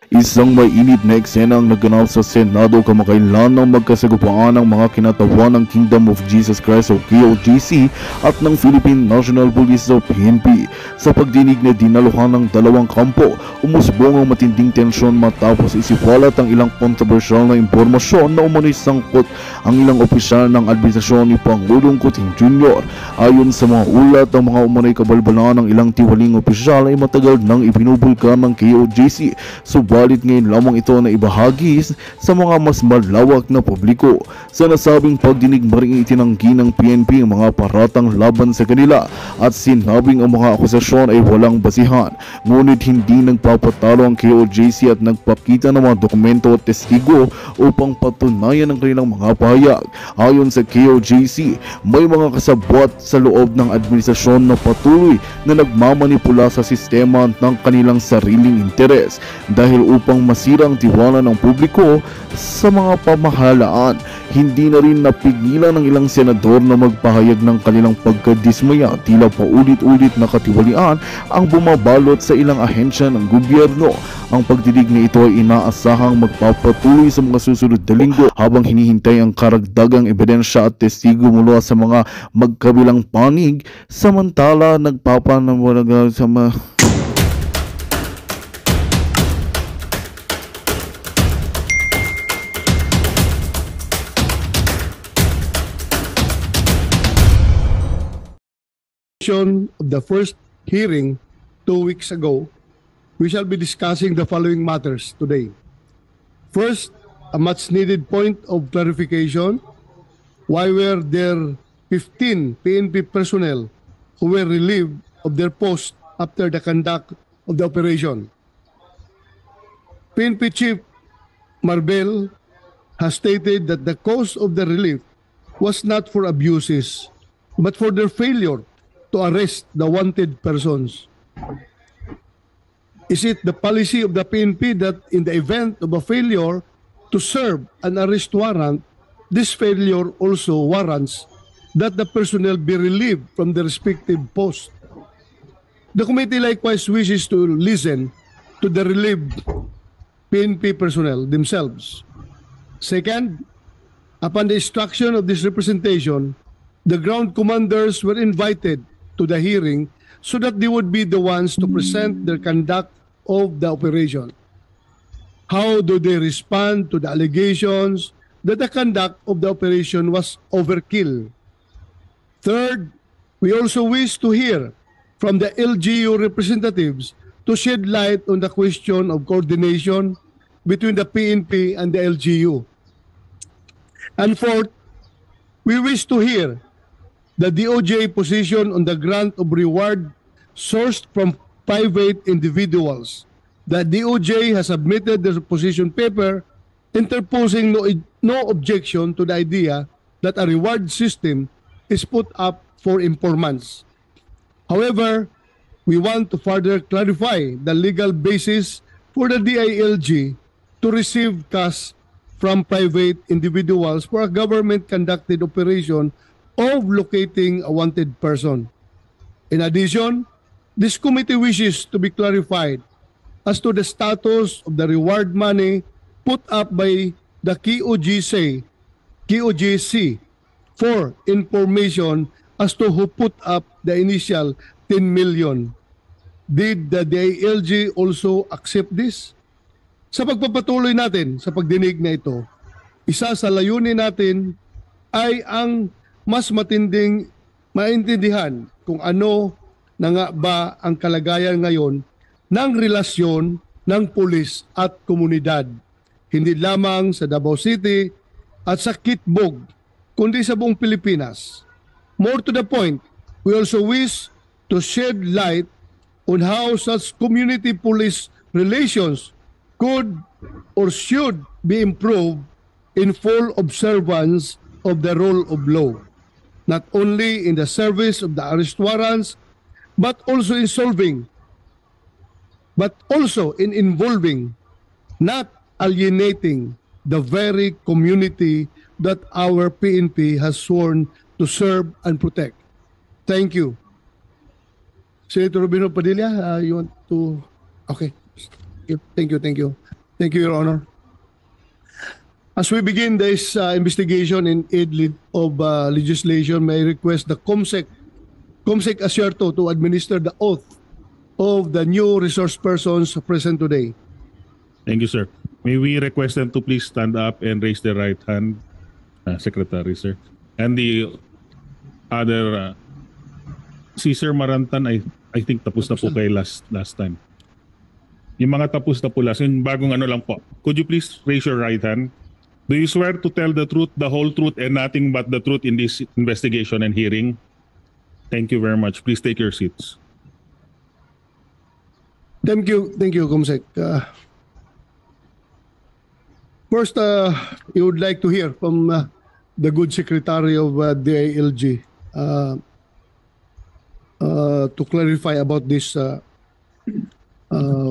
Isang mainit na eksena ang naganap sa Senado kamakailan nang magkasagupaan ang mga kinatawan ng Kingdom of Jesus Christ o KOJC at ng Philippine National Police o PNP. Sa pagdinig na dinaluhan ng dalawang kampo, umusbong ang matinding tensyon matapos isiwalat ang ilang kontrobersyal na impormasyon na umano'y sangkot ang ilang opisyal ng administrasyon ni Pangulong Kuting Jr. Ayon sa mga ulat, ang mga umano'y kabalbalan ng ilang tiwaling opisyal ay matagal nang ibinubulkan ng KOJC. Subalit ngayon lamang ito na ibahagi sa mga mas malawak na publiko. Sa nasabing pagdinig, maring itinanggi ng PNP ang mga paratang laban sa kanila at sinabing ang mga akusasyon ay walang basihan. Ngunit hindi nagpapatalo ang KOJC at nagpakita ng mga dokumento at testigo upang patunayan ang kanilang mga pahayag. Ayon sa KOJC, may mga kasabwat sa loob ng administrasyon na patuloy na nagmamanipula sa sistema ng kanilang sariling interes dahil upang masira ang tiwala ng publiko sa mga pamahalaan. Hindi na rin napigilan ng ilang senador na magpahayag ng kanilang pagkadismaya, tila paulit-ulit na katiwalian ang bumabalot sa ilang ahensya ng gobyerno. Ang pagdidig na ito ay inaasahang magpapatuloy sa mga susunod na linggo habang hinihintay ang karagdagang ebidensya at testigo mula sa mga magkabilang panig, samantala nagpapanawag sa mga of the first hearing 2 weeks ago, we shall be discussing the following matters today. First, a much needed point of clarification. Why were there 15 PNP personnel who were relieved of their post after the conduct of the operation? PNP Chief Marbel has stated that the cause of the relief was not for abuses, but for their failure to arrest the wanted persons. Is it the policy of the PNP that in the event of a failure to serve an arrest warrant, this failure also warrants that the personnel be relieved from their respective post? The committee likewise wishes to listen to the relieved PNP personnel themselves. Second, upon the instruction of this representation, the ground commanders were invited to the hearing so that they would be the ones to present their conduct of the operation. How do they respond to the allegations that the conduct of the operation was overkill? Third, we also wish to hear from the LGU representatives to shed light on the question of coordination between the PNP and the LGU. And fourth, we wish to hear the DOJ position on the grant of reward sourced from private individuals. The DOJ has submitted their position paper interposing no objection to the idea that a reward system is put up for informants. However, we want to further clarify the legal basis for the DILG to receive cash from private individuals for a government-conducted operation of locating a wanted person. In addition, this committee wishes to be clarified as to the status of the reward money put up by the KOJC for information as to who put up the initial 10 million. Did the DILG also accept this? Sa pagpapatuloy natin sa pagdinig na ito, isa sa layunin natin ay ang mas matinding maintindihan kung ano na nga ba ang kalagayan ngayon ng relasyon ng pulis at komunidad. Hindi lamang sa Davao City at sa Kitbog, kundi sa buong Pilipinas. More to the point, we also wish to shed light on how such community police relations could or should be improved in full observance of the rule of law, not only in the service of the arrest warrants, but also in involving, not alienating the very community that our PNP has sworn to serve and protect. Thank you. Senator Rubino Padilla, you want to... Okay. Thank you. Thank you, Your Honor. As we begin this investigation in aid of legislation, may I request the COMSEC Asierto to administer the oath of the new resource persons present today. Thank you, sir. May we request them to please stand up and raise their right hand, Secretary, sir. And the other, si Sir Marantan, I think tapos na po kayo last time. Yung mga tapos na po last, yung bagong ano lang po. Could you please raise your right hand? Do you swear to tell the truth, the whole truth, and nothing but the truth in this investigation and hearing? Thank you very much. Please take your seats. Thank you, COMSEC. First, you would like to hear from the good Secretary of DILG to clarify about this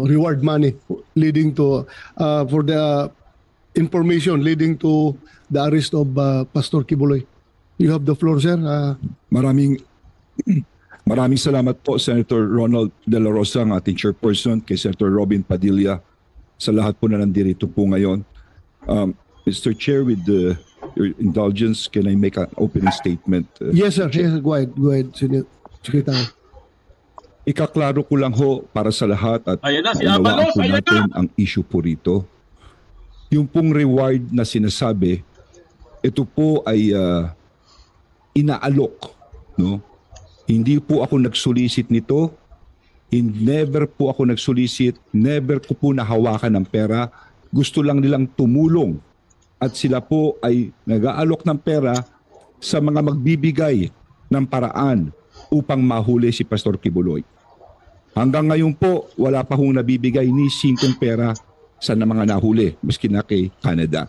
reward money leading to for the information leading to the arrest of Pastor Kibuloy. You have the floor, sir. Maraming salamat po, Senator Ronald De La Rosa, ang ating chairperson, kay Senator Robin Padilla, sa lahat po na nandirito po ngayon. Mr. Chair, with your indulgence, can I make an opening statement? Yes, sir. Yes, go ahead, Secretary. Ikaklaro ko lang ho para sa lahat at Ayan na, si unawaan Abalos, po ayan natin na. ang issue po rito. Yung pong reward na sinasabi, ito po ay inaalok, no? Hindi po ako nagsolicit nito. Never po ako nagsolicit. Never ko po nahawakan ng pera. Gusto lang nilang tumulong. At sila po ay nag-aalok ng pera sa mga magbibigay ng paraan upang mahuli si Pastor Kibuloy. Hanggang ngayon po, wala pa hong nabibigay ni singkong pera sa mga nahuli, maski na kay Canada.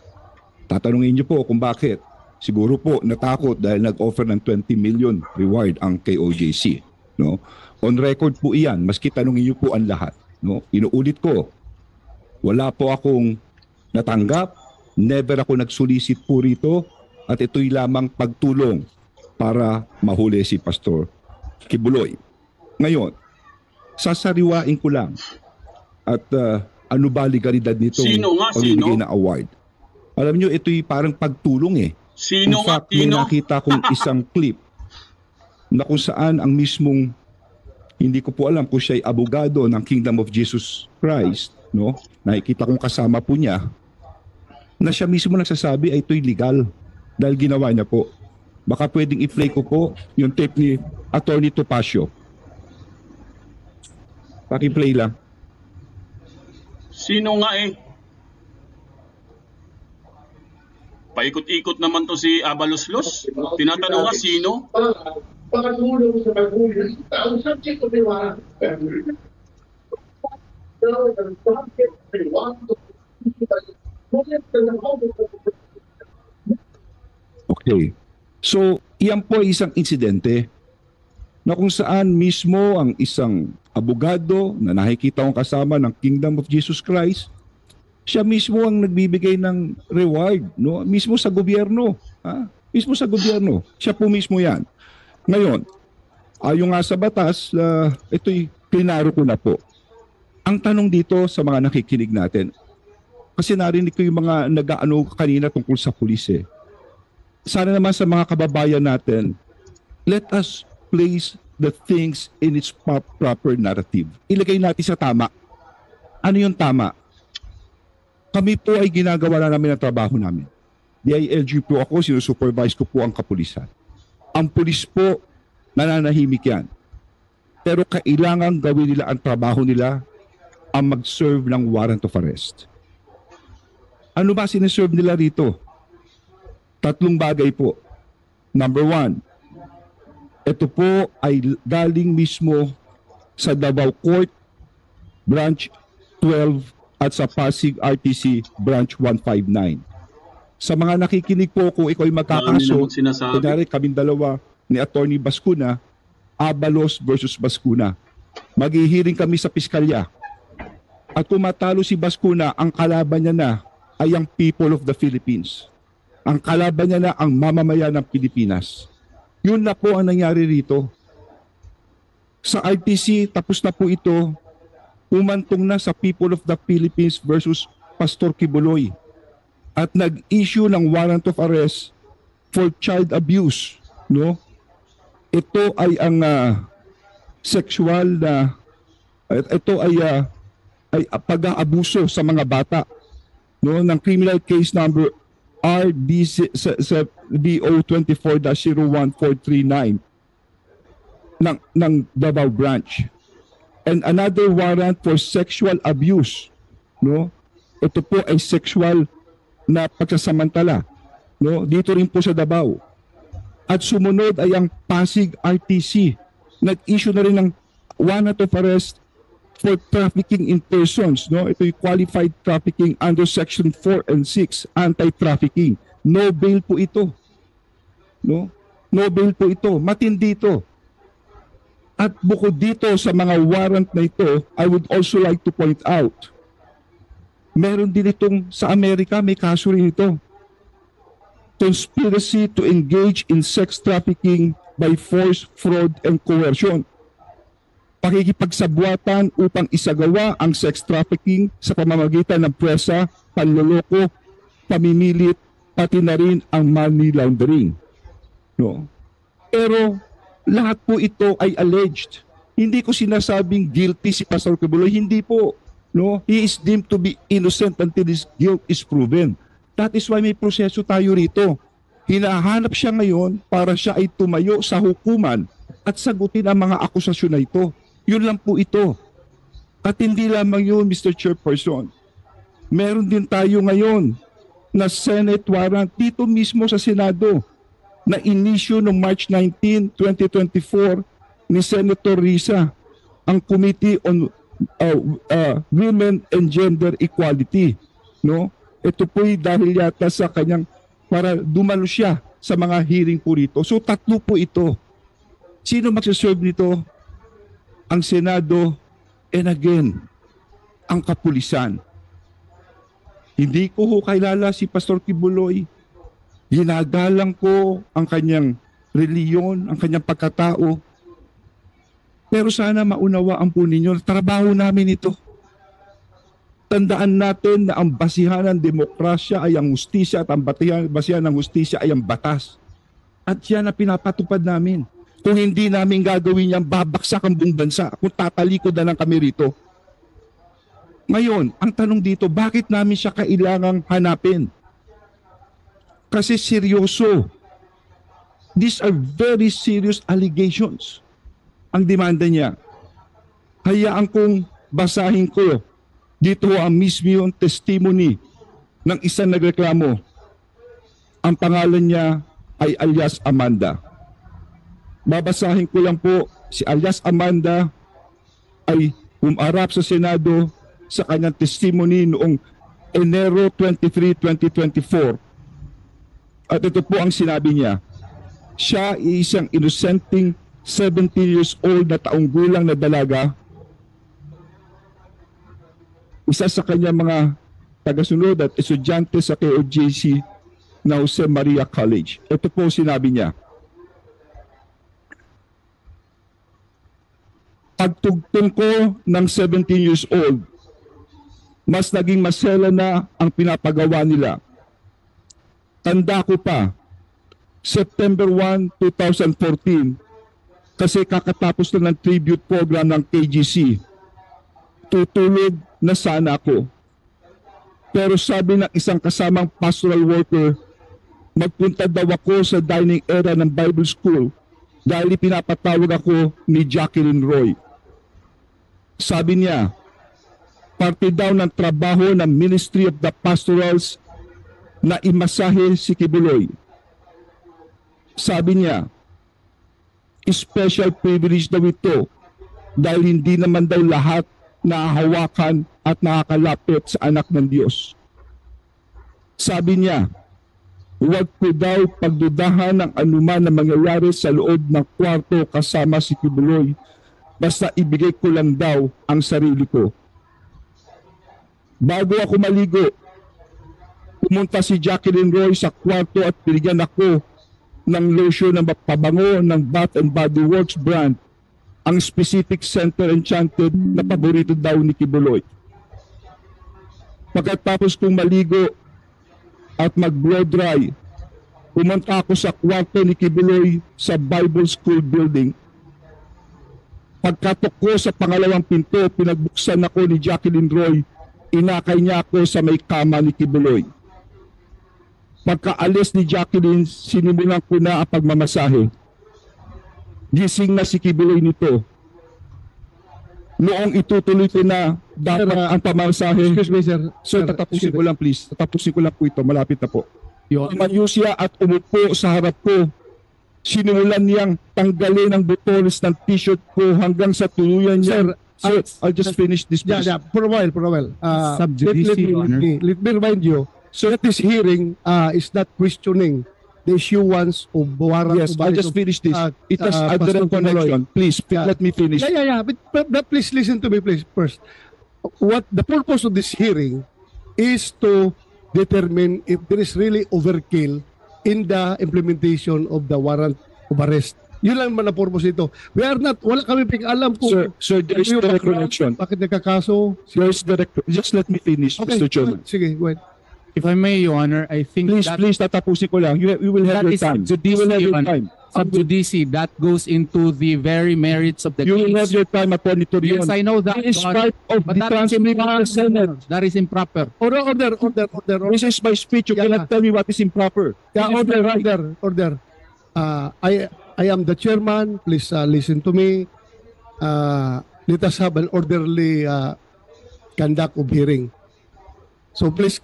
Tatanungin niyo po kung bakit. Siguro po natakot dahil nag-offer ng 20 million reward ang KOJC, no? On record po iyan, maski tanungin niyo po ang lahat, no? Inuulit ko, wala po akong natanggap, never ako nagsolicit po rito, at ito'y lamang pagtulong para mahuli si Pastor Kibuloy. Ngayon, sasariwain ko lang at ano ba legalidad nito pagbibigay na award. Alam niyo, ito'y parang pagtulong eh. In fact, may nakita kong isang clip na kung saan ang mismong, hindi ko po alam kung siya ay abogado ng Kingdom of Jesus Christ, no? Nakikita kong kasama po niya, na siya mismo nagsasabi ay ito'y legal dahil ginawa niya po. Baka pwedeng i-play ko po yung tape ni Attorney Topacio. Paki-play lang. Sino nga eh? Paikot-ikot naman to si Abaloslos. Tinatanong nga sino? Pagkatulong sa magulang, ang subject of the warrant. Okay. So, iyan po ay isang insidente na kung saan mismo ang isang abogado na nakikita kong kasama ng Kingdom of Jesus Christ, siya mismo ang nagbibigay ng reward, no? Mismo sa gobyerno. Ha? Mismo sa gobyerno. Siya po mismo yan. Ngayon, ayon nga sa batas, ito'y klinaro ko na po. Ang tanong dito sa mga nakikinig natin, kasi narinig ko yung mga nag-aano kanina tungkol sa pulis eh. Sana naman sa mga kababayan natin, let us place the things in its proper narrative. Ilagay natin sa tama. Ano yung tama? Kami po ay ginagawa na namin ang trabaho namin. DILG po ako, sinusupervise ko po ang kapulisan. Ang pulis po, nananahimik yan. Pero kailangan gawin nila ang trabaho nila, ang mag-serve ng warrant of arrest. Ano ba sinaserve nila rito? 3 bagay po. Number 1, ito po ay galing mismo sa Davao Court, Branch 12 at sa Pasig RTC Branch 159. Sa mga nakikinig po, kung ikaw ay magkakaso, kunyari kaming dalawa ni Attorney Bascuna, Abalos versus Bascuna. Maghihiring kami sa piskalya. At kung matalo si Bascuna, ang kalaban niya na ay ang people of the Philippines. Ang kalaban niya na ang mamamayan ng Pilipinas. Yun na po ang nangyari rito. Sa RTC, tapos na po ito, umantong na sa people of the Philippines versus Pastor Kibuloy at nag-issue ng warrant of arrest for child abuse, no? Ito ay ang sexual na ito ay pag-aabuso sa mga bata, no, ng criminal case number RDO 24-01439 ng Davao branch. And another warrant for sexual abuse, no? Ito po ay sexual na pagsasamantala, no? Dito rin po sa Davao. At sumunod ay ang Pasig RTC. Nag-issue na rin ng warrant of arrest for trafficking in persons, no? Ito yung qualified trafficking under section 4 and 6, anti-trafficking. No bail po ito. No? No bail po ito. Matindi ito. At bukod dito sa mga warrant na ito, I would also like to point out, meron din itong sa Amerika, may kaso rin ito. Conspiracy to engage in sex trafficking by force, fraud, and coercion. Pakikipagsabuatan upang isagawa ang sex trafficking sa pamamagitan ng presa, panloloko, pamimilit, pati na rin ang money laundering. No? Pero lahat po ito ay alleged. Hindi ko sinasabing guilty si Pastor Kibuloy, hindi po. No? He is deemed to be innocent until his guilt is proven. That is why may proseso tayo rito. Hinahanap siya ngayon para siya ay tumayo sa hukuman at sagutin ang mga akusasyon na ito. Yun lang po ito. At hindi lamang yun, Mr. Chairperson. Meron din tayo ngayon na Senate warrant dito mismo sa Senado na inisyu noong March 19, 2024 ni Senator Risa, ang Committee on Women and Gender Equality. No? Ito po'y dahil yata sa kanyang para dumalo siya sa mga hearing po rito. So tatlo po ito. Sino magsaserve nito? Ang Senado and again, ang kapulisan. Hindi ko ho kilala si Pastor Kibuloy. Ginagalang ko ang kanyang reliyon, ang kanyang pagkatao. Pero sana maunawaan po ninyo, trabaho namin ito. Tandaan natin na ang basihan ng demokrasya ay ang hustisya at ang basihan ng hustisya ay ang batas. At yan ang pinapatupad namin. Kung hindi namin gagawin yan, babaksak ang buong bansa. Kung tatalikod na lang kami rito. Ngayon, ang tanong dito, bakit namin siya kailangang hanapin? Kasi seryoso. These are very serious allegations. Ang demanda niya. Hayaan kong basahin ko. Dito ang mismo yung testimony ng isang nagreklamo. Ang pangalan niya ay alias Amanda. Babasahin ko lang po, si alias Amanda ay umarap sa Senado sa kanyang testimony noong Enero 23, 2024. At ito po ang sinabi niya. Siya ay isang innocenting 17 years old na taong gulang na dalaga. Isa sa kanyang mga tagasunod at estudyante sa KOJC na Jose Maria College. Ito po sinabi niya. Pagtugtong ko ng 17 years old, mas naging masela na ang pinapagawa nila. Tanda ko pa, September 1, 2014, kasi kakatapos na ng tribute program ng KGC. Tutulog na sana ako. Pero sabi ng isang kasamang pastoral worker, magpunta daw ako sa dining area ng Bible School dahil pinapatawag ako ni Jacqueline Roy. Sabi niya, parte daw ng trabaho ng Ministry of the Pastorals na imasahe si Kibuloy. Sabi niya, special privilege daw ito dahil hindi naman daw lahat nahahawakan at nakakalapit sa anak ng Diyos. Sabi niya, huwag ko daw pagdudahan ng anuman na mangyayari sa loob ng kwarto kasama si Kibuloy, basta ibigay ko lang daw ang sarili ko. Bago ako maligo, pumunta si Jacqueline Roy sa kwarto at binigyan ako ng lotion na pabango ng Bath and Body Works brand, ang specific Center Enchanted na paborito daw ni Kibuloy. Pagkatapos kong maligo at mag-blow dry, pumunta ako sa kwarto ni Kibuloy sa Bible School building. Pagkatok ko sa pangalawang pinto, pinagbuksan ako ni Jacqueline Roy. Inakay niya ako sa may kama ni Kibuloy. Pagkaalis ni Jacqueline, sinimulan ko na ang pagmamasahe. Gising na si Kibuloy nito. Noong itutuloy ko na dapat ang pamamasahe. Excuse me, sir. Sir, tatapusin ko lang please. Tatapusin ko lang po ito. Malapit na po. Tumayo siya at umupo sa harap ko. Sinimulan niyang tanggalin ang butones ng t-shirt ko hanggang sa tuluyan niya. Sir, I'll just finish this please. Yeah, for a while. Sub judice, Your Honor. Let me remind you, so that this hearing is not questioning the issuance of warrant. Yes, I'll just finish this. It has a direct connection. Please, let me finish. Yeah. But please listen to me, please, first. What the purpose of this hearing is to determine if there is really overkill in the implementation of the warrant of arrest. Yun lang man ang purpose ito. We are not, wala kami alam kung Sir, there is direct connection. bakit nagkakaso. There is direct. Just let me finish, Mr. Chairman. Sige, go ahead. If I may, Your Honor, I think Please, tatapusin ko lang. You will have that your is time. sub You will have judice, Your your Honor. time. Sub judice, that goes into the very merits of the You will have case. your time, Attorney Torion. Yes, I know that, It is Your Honor. part of But the that is transcript of the Senate. That is improper. Order. This is my speech. You Yeah. cannot tell me what is improper. Yeah, This is my right. order. I am the chairman. Please listen to me. Let us have an orderly conduct of hearing. So please,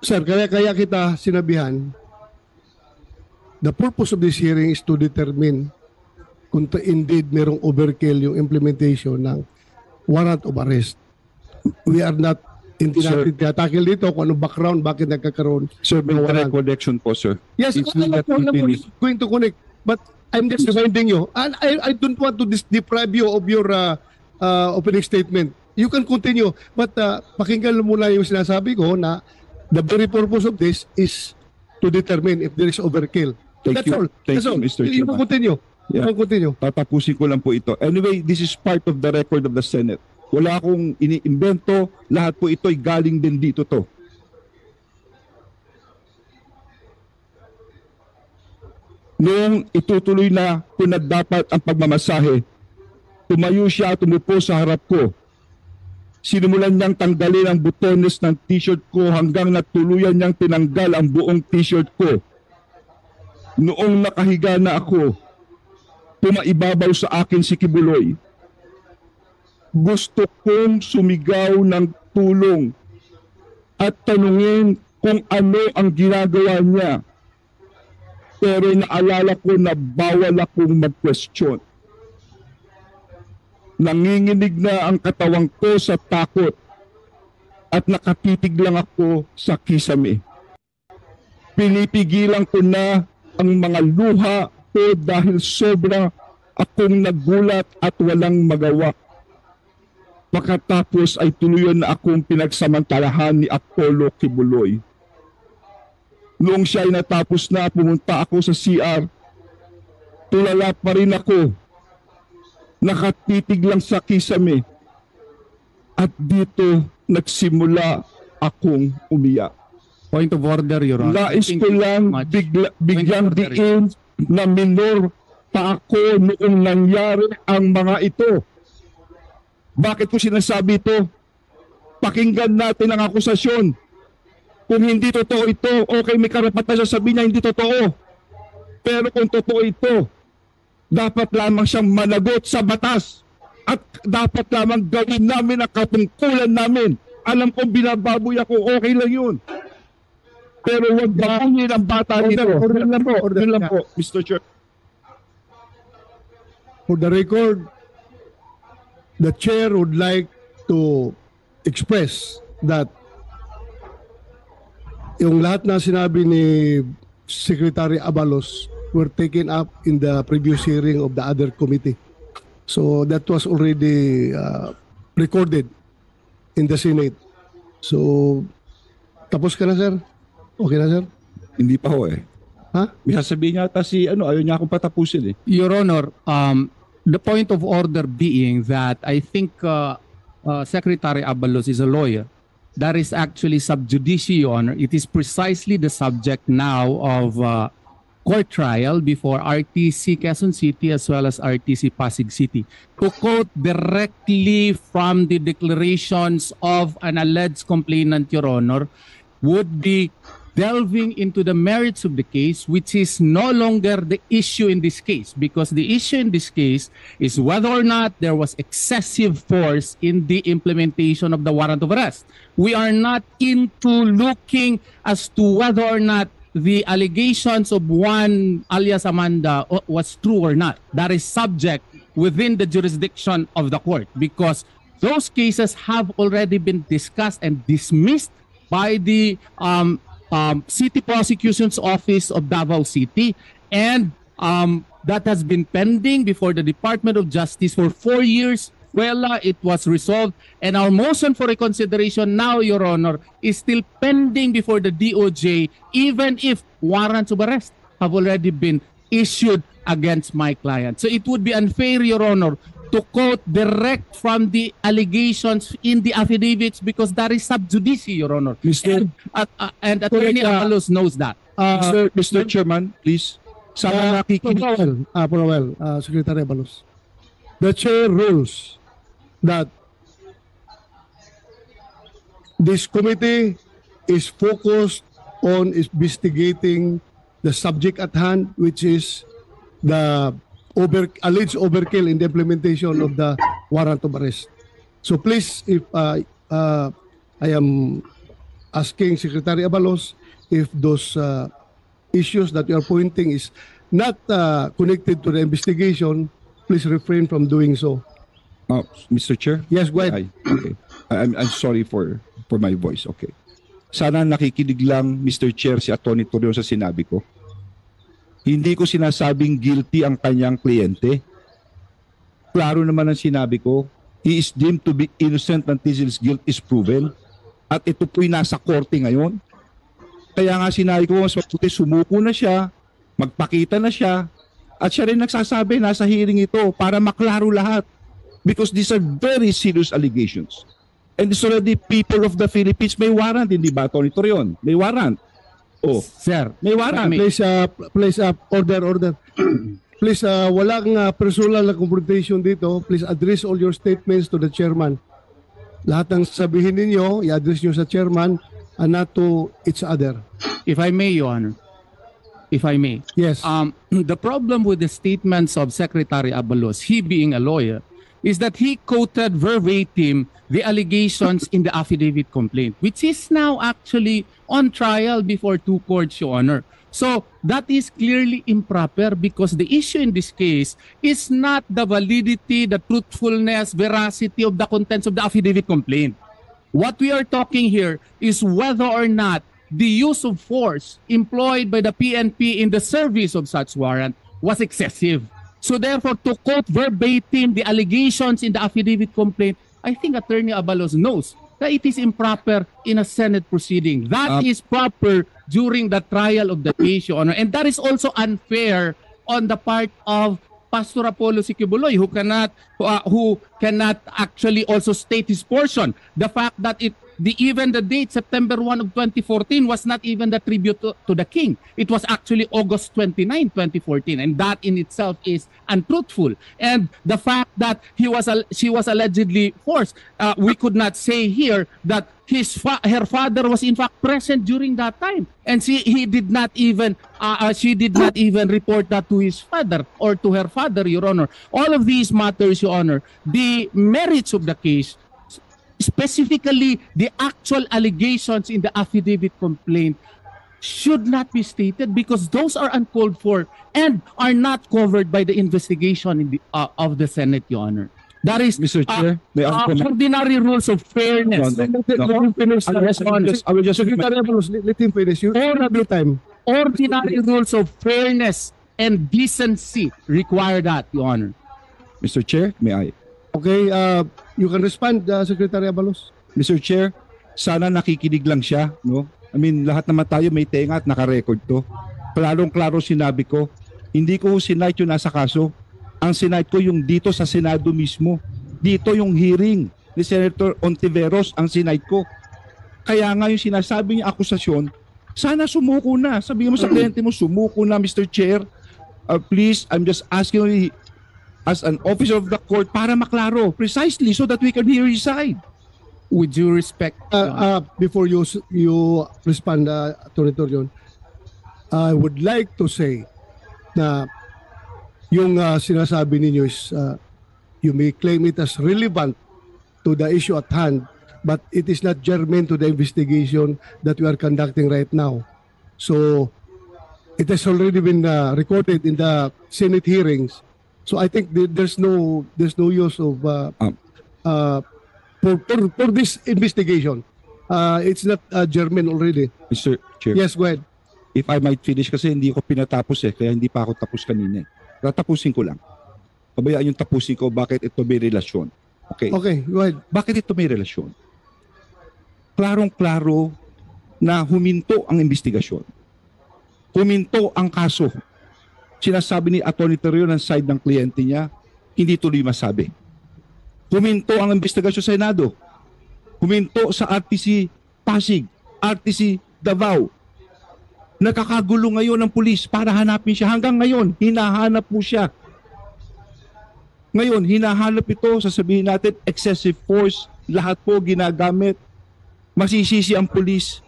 sir, kaya kita sinabihan, the purpose of this hearing is to determine kung indeed merong overkill yung implementation ng warrant of arrest. We are not hindi Sir. natin tinatakil dito kung anong background, bakit nagkakaroon. Sir, may ng warrant. direct connection po, sir. Yes, Please alam let ko, me finish. going to connect. But I'm just reminding you, and I don't want to deprive you of your opening statement. You can continue, but pakinggan muna yung sinasabi ko na the very purpose of this is to determine if there is overkill. Thank That's you. all. Thank That's you, all. Mr. You Chairman. can continue. You Yeah. can continue. Tatapusin ko lang po ito. Anyway, this is part of the record of the Senate. Wala akong iniimbento. Lahat po ito'y galing din dito to. Noong itutuloy na kung dapat ang pagmamasahe, tumayo siya at umupo sa harap ko. Sinimulan niyang tanggalin ang butones ng t-shirt ko hanggang natuluyan niyang tinanggal ang buong t-shirt ko. Noong nakahiga na ako, pumaibabaw sa akin si Kibuloy. Gusto kong sumigaw ng tulong at tanungin kung ano ang ginagawa niya. Pero naalala ko na bawal akong mag-question. Nanginginig na ang katawang ko sa takot at nakatitig lang ako sa kisame. Pinipigilan ko na ang mga luha ko dahil sobra akong nagulat at walang magawa. Pagkatapos ay tuluyan na akong pinagsamantalahan ni Apollo Kibuloy. Noong siya ay natapos na, pumunta ako sa CR. Tulala pa rin ako. Nakatitig lang sa kisame. At dito nagsimula akong umiyak. Point of order, Your Honor. Nais ko lang bigyang diin na minor pa ako noong nangyari ang mga ito. Bakit ko sinasabi ito? Pakinggan natin ang akusasyon. Kung hindi totoo ito, okay, may karapatan siya sabihin niya hindi totoo. Pero kung totoo ito, dapat lamang siyang managot sa batas. At dapat lamang gawin namin ang katungkulan namin. Alam kong binababoy ako, okay lang yun. Pero huwag babuyin ang bata nito. Yun lang po, Mr. Chair. For the record, the chair would like to express that yung lahat na sinabi ni Secretary Abalos were taken up in the previous hearing of the other committee. So that was already recorded in the Senate. So, tapos ka na, sir? Okay na, sir? Hindi pa ho eh. Ha? May sasabihin niya ata si ayaw niya akong patapusin eh. Your Honor, the point of order being that I think Secretary Abalos is a lawyer. that is actually sub judice, Your Honor. It is precisely the subject now of court trial before RTC Quezon City as well as RTC Pasig City. To quote directly from the declarations of an alleged complainant, Your Honor, would be delving into the merits of the case, which is no longer the issue in this case, because the issue in this case is whether or not there was excessive force in the implementation of the warrant of arrest. We are not into looking as to whether or not the allegations of one alias Amanda was true or not. That is subject within the jurisdiction of the court, because those cases have already been discussed and dismissed by the City Prosecution's Office of Davao City, and that has been pending before the Department of Justice for 4 years. Well, it was resolved, and our motion for reconsideration now, Your Honor, is still pending before the DOJ, even if warrants of arrest have already been issued against my client. So it would be unfair, Your Honor, to quote direct from the allegations in the affidavits, because that is sub judice, Your Honor. And Attorney Avalos knows that. Mr. Chairman, please. Sana nakikinig. Secretary Avalos. The chair rules that this committee is focused on investigating the subject at hand, which is the alleged overkill in the implementation of the warrant of arrest. So please, if I am asking Secretary Avalos, if those issues that you are pointing is not connected to the investigation, please refrain from doing so. Mr. Chair? Yes, go ahead. Okay. I'm sorry for my voice. Okay. Sana nakikinig lang, Mr. Chair, si Atty. Torion sa sinabi ko. Hindi ko sinasabing guilty ang kanyang kliyente. Klaro naman ang sinabi ko, he is deemed to be innocent until his guilt is proven. At ito po'y nasa korte ngayon. Kaya nga sinabi ko, mas mabuti sumuko na siya, magpakita na siya, at siya rin nagsasabi, nasa hearing ito para maklaro lahat. Because these are very serious allegations. And it's already people of the Philippines may warrant, hindi ba, Atty. Torion? May warrant. Oh, Sir, may warrant. Please, order. Please, walang personal na confrontation dito. Please address all your statements to the chairman. Lahat ng sabihin ninyo, i-address nyo sa chairman and not to each other. if I may, Your Honor. If I may. Yes. The problem with the statements of Secretary Avalos, he being a lawyer, is that he quoted verbatim the allegations in the affidavit complaint, which is now actually on trial before two courts, Your Honor. So that is clearly improper, because the issue in this case is not the validity, the truthfulness, veracity of the contents of the affidavit complaint. What we are talking here is whether or not the use of force employed by the PNP in the service of such warrant was excessive. So therefore, to quote verbatim the allegations in the affidavit complaint, I think Attorney Avalos knows that it is improper in a Senate proceeding. That is proper during the trial of the case, Your Honor. And that is also unfair on the part of Pastor Apollo Siquibuloy, who cannot actually also state his portion. The fact that even the date, September 1 of 2014, was not even the tribute to the king. It was actually August 29, 2014. And that in itself is untruthful. And the fact that she was allegedly forced, we could not say here that her father was in fact present during that time. And she did not even report that to his father or to her father, Your Honor. All of these matters, Your Honor, the merits of the case, specifically the actual allegations in the affidavit complaint, should not be stated, because those are uncalled for and are not covered by the investigation of the Senate, Your Honor. That is Mr. Chair, may I comment? Ordinary rules of fairness. I will just Secretary Avalos, let him finish. You have no time. Ordinary rules of fairness and decency require that, Your Honor. Mr. Chair, may I? Okay, you can respond, Secretary Avalos. Mr. Chair, sana nakikinig lang siya, no? I mean, lahat naman tayo may tenga at naka-record to. Klarong-klaro sinabi ko, hindi ko sinight yung nasa kaso. Ang sinight ko yung dito sa Senado mismo. Dito yung hearing ni Senator Ontiveros ang sinight ko. Kaya nga yung sinasabi niya akusasyon, sana sumuko na. Sabihin mo sa kliyente mo, sumuko na Mr. Chair. Please, I'm just asking you as an officer of the court para maklaro precisely so that we can hear his side. With due respect, Before you respond, Attorney Torion, I would like to say na yung sinasabi ninyo is you may claim it as relevant to the issue at hand, but it is not germane to the investigation that we are conducting right now. So it has already been recorded in the Senate hearings. So I think there's no use of for this investigation. It's not germane already. Mr. Chair, Yes, go ahead. if I might finish kasi hindi ko pinatapos kaya hindi pa ako tapos kanina. Tatapusin ko lang. Pabayaan yung tapusin ko bakit ito may relasyon. Okay. Okay, go ahead. Bakit ito may relasyon? Klarong-klaro na huminto ang investigasyon. Huminto ang kaso. Sinasabi ni Atty. Torion ng side ng kliyente niya, hindi tuloy masabi. Huminto ang investigasyon sa Senado. Huminto sa RTC Pasig, RTC Davao. Nakakagulo ngayon ng pulis para hanapin siya. Hanggang ngayon, hinahanap mo siya. Ngayon, hinahanap ito, sasabihin natin, excessive force, lahat po ginagamit. Masisisi ang pulis.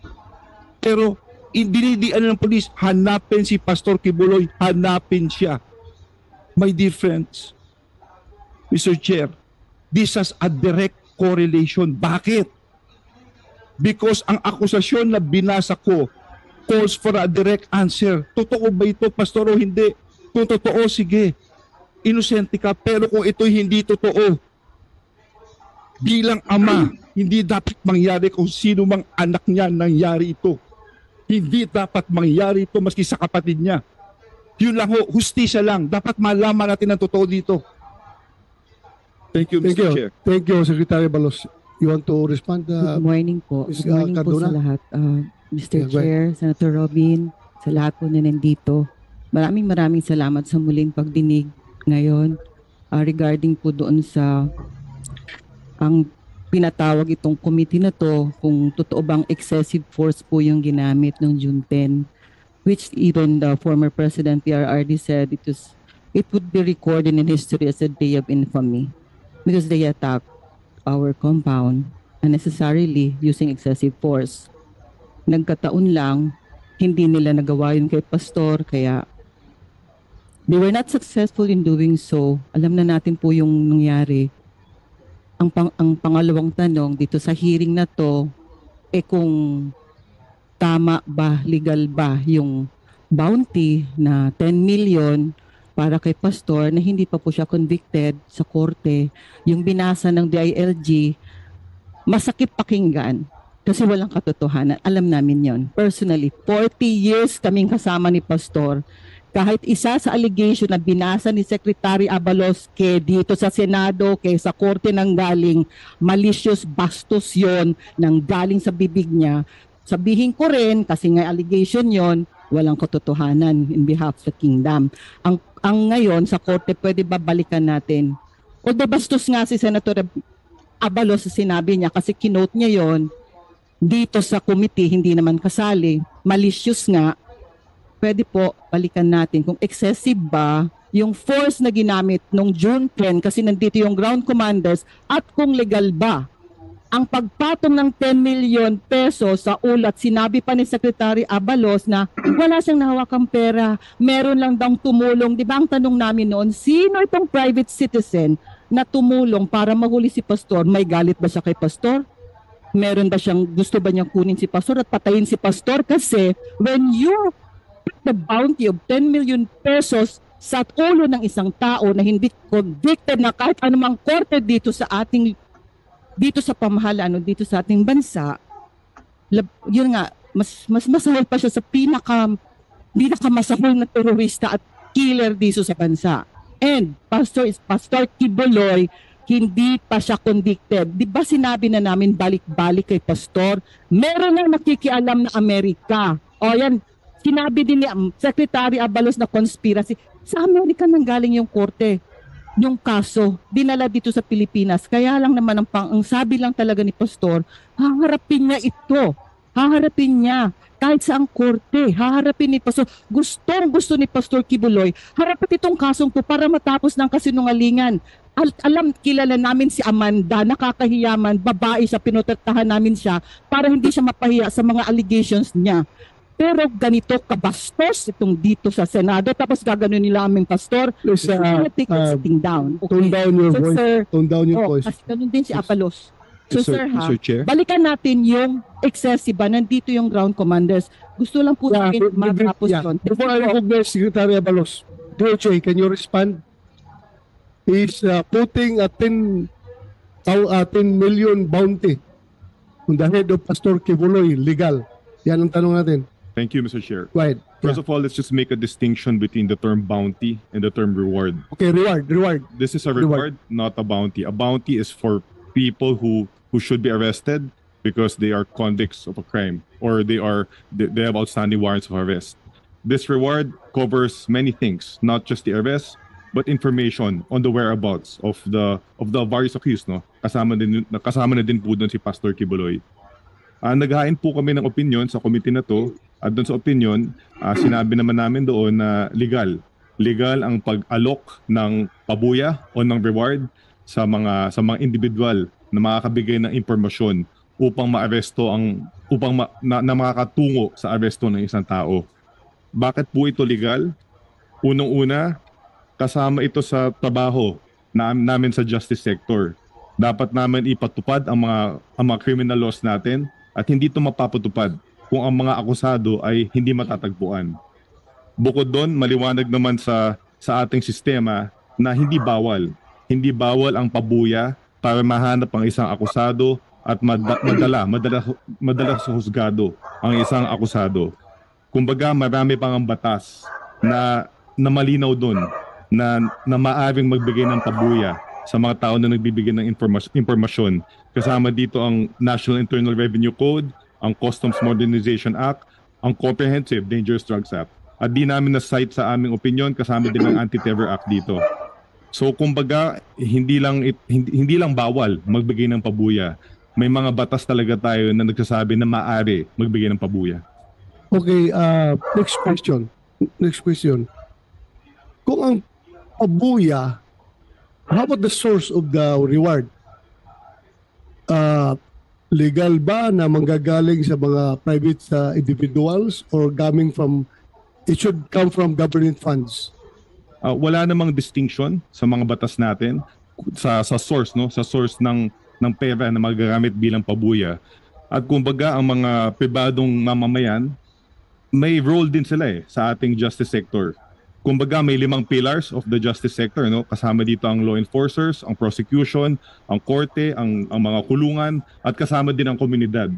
Pero, dinidian ng pulis, hanapin si Pastor Kibuloy, hanapin siya. My dear friends, Mr. Chair, this has a direct correlation. Bakit? Because ang akusasyon na binasa ko calls for a direct answer. Totoo ba ito, Pastor, o hindi? Kung totoo, sige. Inosente ka, pero kung ito'y hindi totoo, bilang ama, hindi dapat mangyari kung sino mang anak niya nangyari ito. Hindi dapat mangyari ito maski sa kapatid niya. Yun lang ho, hustisya lang. Dapat malaman natin ang totoo dito. Thank you, Thank Mr. you. Chair. Thank you, Secretary Balos. You want to respond? Good morning po. Ms. Good morning po Cardona? sa lahat. Mr. Yeah, go ahead. Chair, Senator Robin, sa lahat po na nandito. Maraming salamat sa muling pagdinig ngayon regarding po doon sa ang pinatawag itong committee na to kung totoo bang excessive force po yung ginamit noong June 10, which even the former President PRRD said it would be recorded in history as a day of infamy because they attacked our compound unnecessarily using excessive force. Nagkataon lang, hindi nila nagawa yun kay Pastor, kaya they were not successful in doing so. Alam na natin po yung nangyari. Ang pangalawang tanong dito sa hearing na to, kung tama ba, legal ba yung bounty na 10 million para kay Pastor na hindi pa po siya convicted sa korte. Yung binasa ng DILG, masakit pakinggan kasi walang katotohanan. Alam namin yon. Personally, 40 years kaming kasama ni Pastor. Kahit isa sa allegation na binasa ni Secretary Abalos dito sa Senado, sa korte nang galing, malicious bastos yon nang galing sa bibig niya. Sabihin ko rin, kasi nga allegation yon, walang katotohanan in behalf of the kingdom. Ang ngayon sa korte, pwede ba balikan natin? Although bastos nga si Senator Abalos sa sinabi niya kasi kinote niya yon dito sa committee, hindi naman kasali. Malicious nga. Pwede po balikan natin kung excessive ba yung force na ginamit nung June 10 kasi nandito yung ground commanders at kung legal ba. Ang pagpatong ng 10 million pesos sa ulat, sinabi pa ni Secretary Abalos na wala siyang nahawakang pera, meron lang daw tumulong. Di ba ang tanong namin noon, sino itong private citizen na tumulong para mahuli si Pastor? May galit ba siya kay Pastor? Meron ba siyang, gusto ba niyang kunin si Pastor at patayin si Pastor? Kasi when you the bounty of 10 million pesos sa ulo ng isang tao na hindi convicted na kahit anumang korte dito sa pamahalaan o dito sa ating bansa, yun nga, mas masahol pa siya sa pinakamasahol na terorista at killer dito sa bansa. And Pastor Kibuloy, hindi pa siya convicted. Di ba sinabi na namin balik-balik kay Pastor? Meron nang nakikialam na Amerika. O yan, sinabi din ni Secretary Abalos na conspiracy. Sa Amerika nang galing yung korte. yung kaso dinala dito sa Pilipinas. Kaya lang naman ang sabi lang talaga ni Pastor, haharapin niya ito. Haharapin niya kahit sa ang korte. Haharapin ni Pastor. Gusto ni Pastor Kibuloy, harapin itong kasong to para matapos ng kasinungalingan. Alam, kilala namin si Amanda, nakakahiyaman, babae siya, pinotratahan namin siya para hindi siya mapahiya sa mga allegations niya. Pero ganito kabastos itong dito sa Senado, tapos gaganon nila aming pastor. Please, Take it sitting down. Tone down your So, voice. sir, Tone down your voice. kasi ganun din si Apalos. So sir, ha, Mr. Chair. balikan natin yung excessive ba, nandito yung ground commanders. Gusto lang po namin matapos yun. Before I recognize Secretary Abalos, DOJ, can you respond? He's putting a 10 million bounty on the head of Pastor Kibuloy, legal. Yan ang tanong natin. Thank you, Mr. Chair. Go ahead. First of all, let's just make a distinction between the term bounty and the term reward. Okay, reward. This is a reward, not a bounty. A bounty is for people who should be arrested because they are convicts of a crime or they have outstanding warrants of arrest. This reward covers many things, not just the arrest, but information on the whereabouts of the various accused, no? Kasama na din po doon si Pastor Kibuloy. Naghain po kami ng opinion sa committee na to. At doon sa opinion, sinabi naman namin doon na legal. Legal ang pag-alok ng pabuya o ng reward sa mga individual na makakabigay ng impormasyon upang maaresto na makakatungo sa aresto ng isang tao. Bakit po ito legal? Unang-una, kasama ito sa trabaho namin sa justice sector. Dapat namin ipatupad ang mga criminal laws natin at hindi ito mapapatupad kung ang mga akusado ay hindi matatagpuan. Bukod doon, maliwanag naman sa ating sistema na hindi bawal. Hindi bawal ang pabuya para mahanap ang isang akusado at madala sa husgado ang isang akusado. Kumbaga, marami pang ang batas na malinaw doon na maaring magbigay ng pabuya sa mga tao na nagbibigay ng impormasyon. Kasama dito ang National Internal Revenue Code, ang Customs Modernization Act, ang Comprehensive Dangerous Drugs Act. At di namin na-cite sa aming opinion, kasama din ang Anti-Terror Act dito. So kumbaga, hindi lang bawal magbigay ng pabuya. May mga batas talaga tayo na nagsasabi na maaari magbigay ng pabuya. Okay, next question. Kung ang pabuya, how about the source of the reward? Legal ba na manggagaling sa mga private individuals or it should come from government funds? Wala namang distinction sa mga batas natin sa source, no? Sa source ng pera na magagamit bilang pabuya. At kumbaga ang mga pribadong mamamayan, may role din sila sa ating justice sector. Kumbaga may 5 pillars of the justice sector, no? Kasama dito ang law enforcers, ang prosecution, ang korte, ang mga kulungan, at kasama din ang komunidad.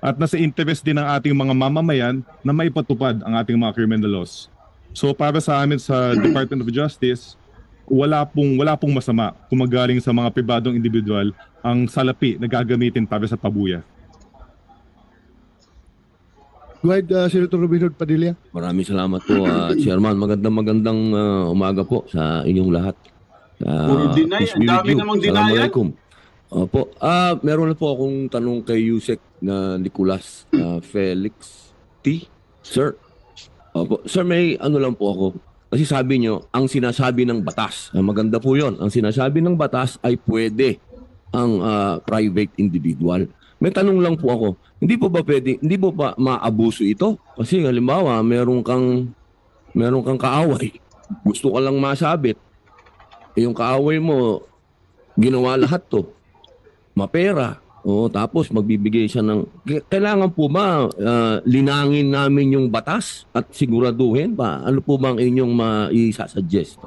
At nasa interest din ng ating mga mamamayan na maipatupad ang ating mga criminal laws. So para sa amin sa Department of Justice, wala pong masama kung magaling sa mga pribadong individual ang salapi na gagamitin para sa pabuya. Go ahead, Senator Robinson Padilla. Maraming salamat po, Chairman. Magandang umaga po sa inyong lahat. Deny, ang dami namang denial. Assalamualaikum. Opo, meron na po akong tanong kay Yusek na Nicolas Felix T. Sir. Opo, sir, may ano lang po ako. Kasi sabi nyo, ang sinasabi ng batas, maganda po yon. Ang sinasabi ng batas ay pwede ang private individual. May tanong lang po ako, hindi po ba maabuso ito? Kasi halimbawa, meron kang kaaway, gusto ka lang masabit, yung kaaway mo, ginawa lahat to, mapera, tapos magbibigay siya ng, kailangan po ba linangin namin yung batas at siguraduhin ba? Ano po bang inyong maisasuggest?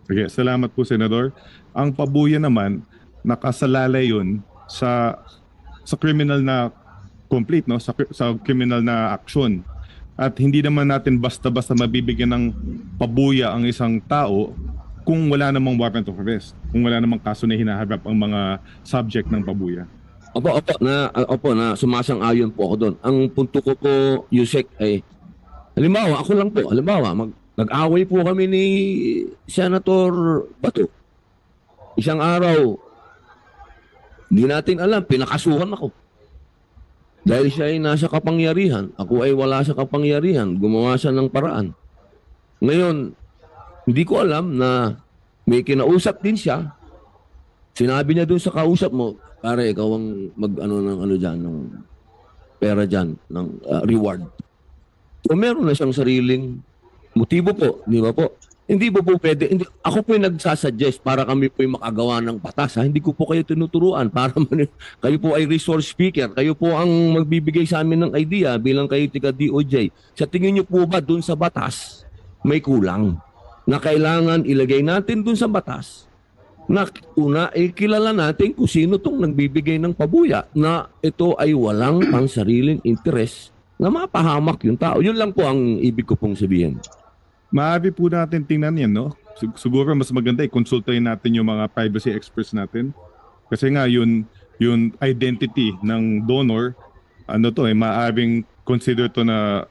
Sige, salamat po, Senador. Ang pabuya naman, nakasalalay yun sa criminal na complete, no, sa criminal na action. At hindi naman natin basta-basta mabibigyan ng pabuya ang isang tao kung wala namang warrant of arrest, kung wala namang kaso na hinaharap ang mga subject ng pabuya. Opo, na sumasang-ayon po ako doon. Ang punto ko po, Yusek, ay halimbawa, nag-away po kami ni Senator Bato. isang araw, hindi natin alam, pinakasuhan ako. Dahil siya ay nasa kapangyarihan, ako ay wala sa kapangyarihan, gumawa siya ng paraan. Ngayon, hindi ko alam na may kinausap din siya. Sinabi niya doon sa kausap mo, pare, ikaw ang ng pera dyan, ng reward. So meron na siyang sariling motibo po, di ba po? Hindi po pwede. Ako po yung nagsasuggest para kami po yung makagawa ng batas. Ha? Hindi ko po kayo tinuturuan. Kayo po ay resource speaker. Kayo po ang magbibigay sa amin ng idea bilang kayo tiga DOJ. Sa tingin niyo po ba dun sa batas may kulang na kailangan ilagay natin dun sa batas na una ay kilala natin kung sino tong nagbibigay ng pabuya na ito ay walang pansariling interes na mapahamak yung tao. Yun lang po ang ibig ko pong sabihin. Maaari po natin tingnan yan, no? Siguro mas maganda i-consultahin natin yung mga privacy experts natin. Kasi nga yung identity ng donor, maaaring consider to na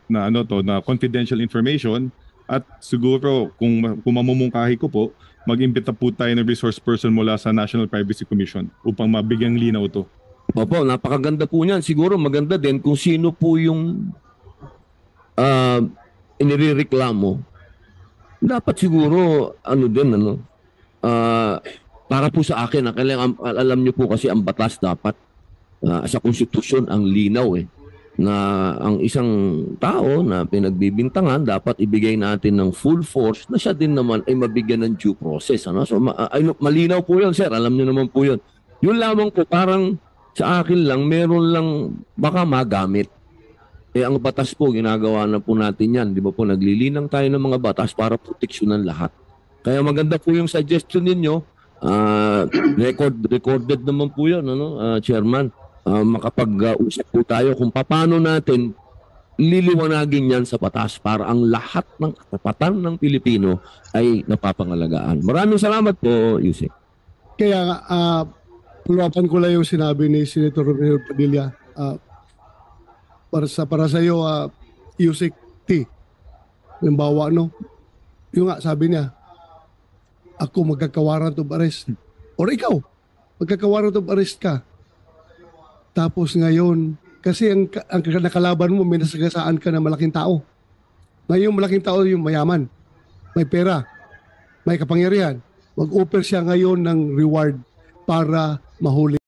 confidential information. At siguro kung mamumungkahi ko po, mag-imbita po tayo ng resource person mula sa National Privacy Commission upang mabigyang linaw to. Opo, napakaganda po niyan. Siguro maganda din kung sino po yung inireklamo. Dapat siguro, para po sa akin, alam niyo po kasi ang batas dapat sa konstitusyon ang linaw na ang isang tao na pinagbibintangan dapat ibigay natin ng full force na siya din naman ay mabigyan ng due process. So malinaw po yun, sir. Alam niyo naman po yun. Yun lamang po, parang sa akin lang, meron lang baka magamit. Ang batas po, ginagawa na po natin yan. Di ba po, naglilinang tayo ng mga batas para proteksyonan lahat. Kaya maganda po yung suggestion ninyo. Recorded naman po yun, Chairman. Makapag-usap po tayo kung paano natin liliwanagin yan sa batas para ang lahat ng katapatan ng Pilipino ay napapangalagaan. Maraming salamat po, Yusek. Kaya pulapan ko lang yung sinabi ni Senator Romeo Padilla. Para sa iyo, Yusek T. Yung bawa, yung nga, sabi niya, ako magkakawaran of arrest. Or ikaw, magkakawaran of arrest ka. Tapos ngayon, kasi ang nakalaban mo, may nasagasaan ka na malaking tao. Ngayon, malaking tao yung mayaman. May pera. May kapangyarihan. Mag-offer siya ngayon ng reward para mahuli.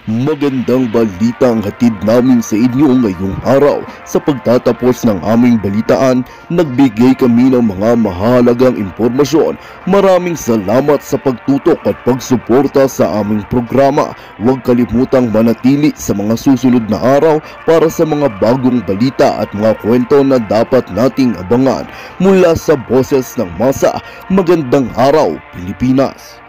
Magandang balita ang hatid namin sa inyo ngayong araw. Sa pagtatapos ng aming balitaan, nagbigay kami ng mga mahalagang impormasyon. Maraming salamat sa pagtutok at pagsuporta sa aming programa. Huwag kalimutang manatili sa mga susunod na araw para sa mga bagong balita at mga kwento na dapat nating abangan. Mula sa Boses ng Masa, magandang araw, Pilipinas!